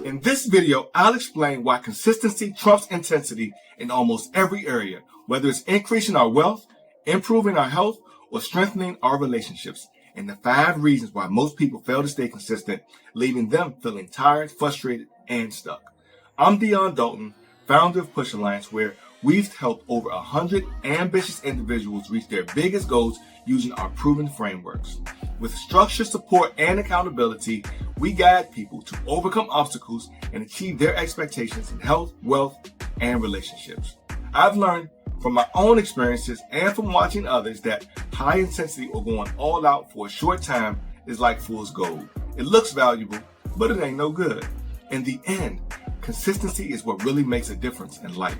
In this video, I'll explain why consistency trumps intensity in almost every area, whether it's increasing our wealth, improving our health, or strengthening our relationships, and the 5 reasons why most people fail to stay consistent, leaving them feeling tired, frustrated, and stuck. I'm Dion Dalton, founder of Push Alliance, where we've helped over 100 ambitious individuals reach their biggest goals using our proven frameworks. With structure, support, and accountability, we guide people to overcome obstacles and achieve their expectations in health, wealth, and relationships. I've learned from my own experiences and from watching others that high intensity or going all out for a short time is like fool's gold. It looks valuable, but it ain't no good. In the end, consistency is what really makes a difference in life.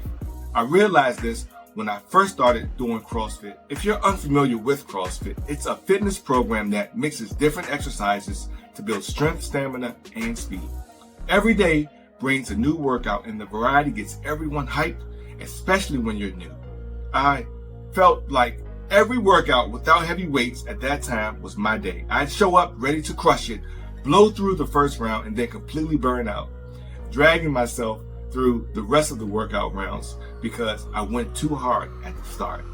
I realized this when I first started doing CrossFit. If you're unfamiliar with CrossFit, it's a fitness program that mixes different exercises to build strength, stamina, and speed. Every day brings a new workout and the variety gets everyone hyped, especially when you're new. I felt like every workout without heavy weights at that time was my day. I'd show up ready to crush it, blow through the first round, and then completely burn out, dragging myself through the rest of the workout rounds because I went too hard at the start.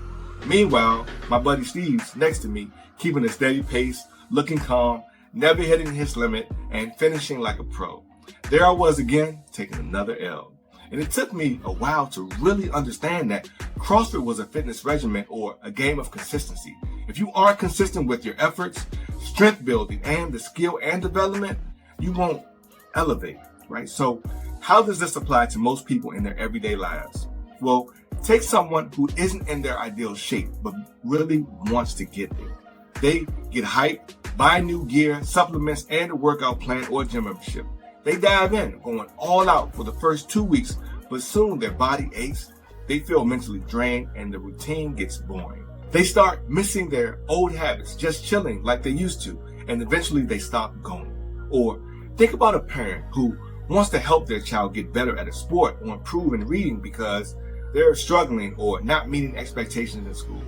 Meanwhile, my buddy Steve's next to me, keeping a steady pace, looking calm, never hitting his limit, and finishing like a pro. There I was again, taking another L. And it took me a while to really understand that CrossFit was a fitness regimen or a game of consistency. If you aren't consistent with your efforts, strength building, and the skill and development, you won't elevate, right? So how does this apply to most people in their everyday lives? Well, take someone who isn't in their ideal shape, but really wants to get there. They get hyped, buy new gear, supplements, and a workout plan or gym membership. They dive in, going all out for the first 2 weeks, but soon their body aches, they feel mentally drained, and the routine gets boring. They start missing their old habits, just chilling like they used to, and eventually they stop going. Or think about a parent who wants to help their child get better at a sport or improve in reading because they're struggling or not meeting expectations in school.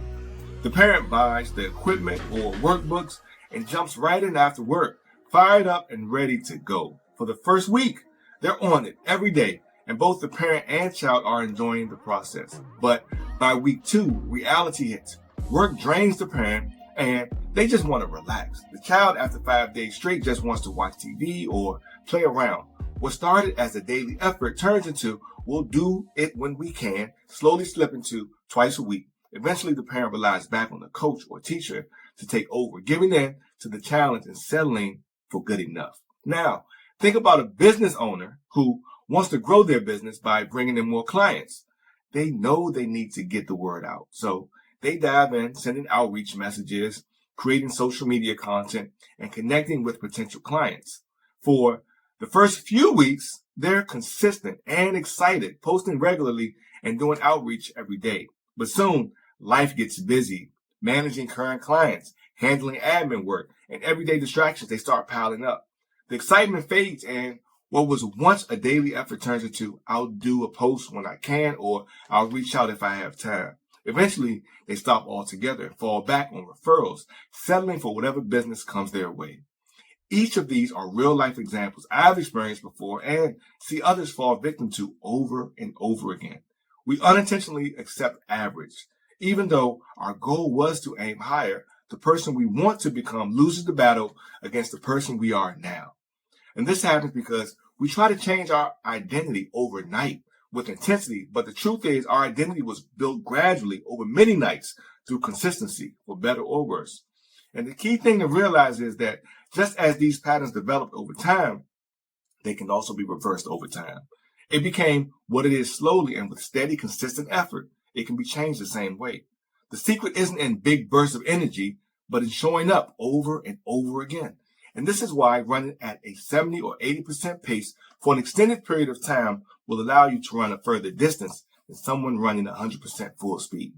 The parent buys the equipment or workbooks and jumps right in after work, fired up and ready to go. For the first week, they're on it every day, and both the parent and child are enjoying the process. But by week 2, reality hits. Work drains the parent, and they just want to relax. The child, after 5 days straight, just wants to watch TV or play around. What started as a daily effort turns into, we'll do it when we can, slowly slipping to twice a week. Eventually, the parent relies back on the coach or teacher to take over, giving in to the challenge and settling for good enough. Now, think about a business owner who wants to grow their business by bringing in more clients. They know they need to get the word out. So they dive in, sending outreach messages, creating social media content, and connecting with potential clients. For the first few weeks, they're consistent and excited, posting regularly and doing outreach every day. But soon, life gets busy, managing current clients, handling admin work, and everyday distractions, they start piling up. The excitement fades, and what was once a daily effort turns into, I'll do a post when I can, or I'll reach out if I have time. Eventually, they stop altogether and fall back on referrals, settling for whatever business comes their way. Each of these are real-life examples I've experienced before and see others fall victim to over and over again. We unintentionally accept average. Even though our goal was to aim higher, the person we want to become loses the battle against the person we are now. And this happens because we try to change our identity overnight with intensity, but the truth is our identity was built gradually over many nights through consistency, for better or worse. And the key thing to realize is that just as these patterns developed over time, they can also be reversed over time. It became what it is slowly, and with steady, consistent effort, it can be changed the same way. The secret isn't in big bursts of energy, but in showing up over and over again. And this is why running at a 70 or 80% pace for an extended period of time will allow you to run a further distance than someone running 100% full speed.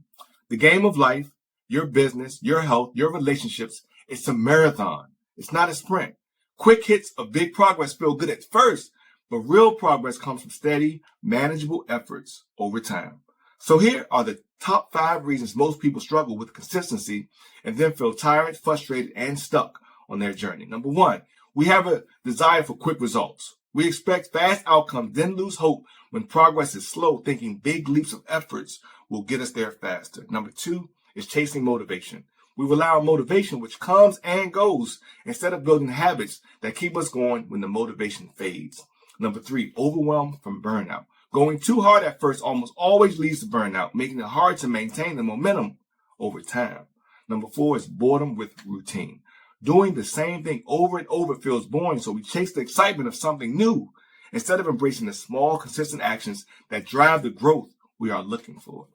The game of life, your business, your health, your relationships, it's a marathon. It's not a sprint. Quick hits of big progress feel good at first, but real progress comes from steady, manageable efforts over time. So here are the top 5 reasons most people struggle with consistency and then feel tired, frustrated, and stuck on their journey. Number 1, we have a desire for quick results. We expect fast outcomes, then lose hope when progress is slow, thinking big leaps of efforts will get us there faster. Number 2 is chasing motivation. We rely on motivation, which comes and goes, instead of building habits that keep us going when the motivation fades. Number 3, overwhelm from burnout. Going too hard at first almost always leads to burnout, making it hard to maintain the momentum over time. Number 4 is boredom with routine. Doing the same thing over and over feels boring, so we chase the excitement of something new instead of embracing the small, consistent actions that drive the growth we are looking for.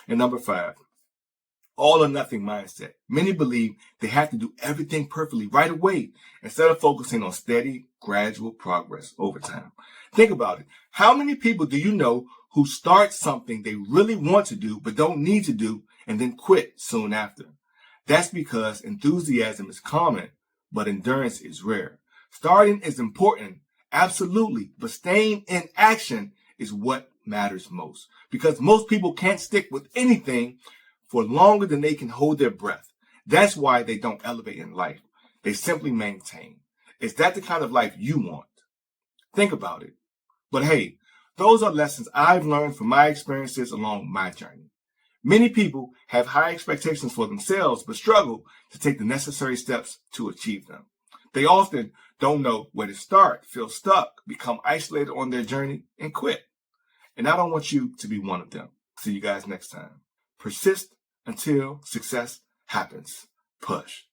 And number 5, all or nothing mindset. Many believe they have to do everything perfectly right away instead of focusing on steady, gradual progress over time. Think about it. How many people do you know who start something they really want to do but don't need to do and then quit soon after? That's because enthusiasm is common, but endurance is rare. Starting is important, absolutely, but staying in action is what matters most, because most people can't stick with anything for longer than they can hold their breath. That's why they don't elevate in life. They simply maintain. Is that the kind of life you want? Think about it. But hey, those are lessons I've learned from my experiences along my journey. Many people have high expectations for themselves, but struggle to take the necessary steps to achieve them. They often don't know where to start, feel stuck, become isolated on their journey, and quit. And I don't want you to be one of them. See you guys next time. Persist until success happens. Push.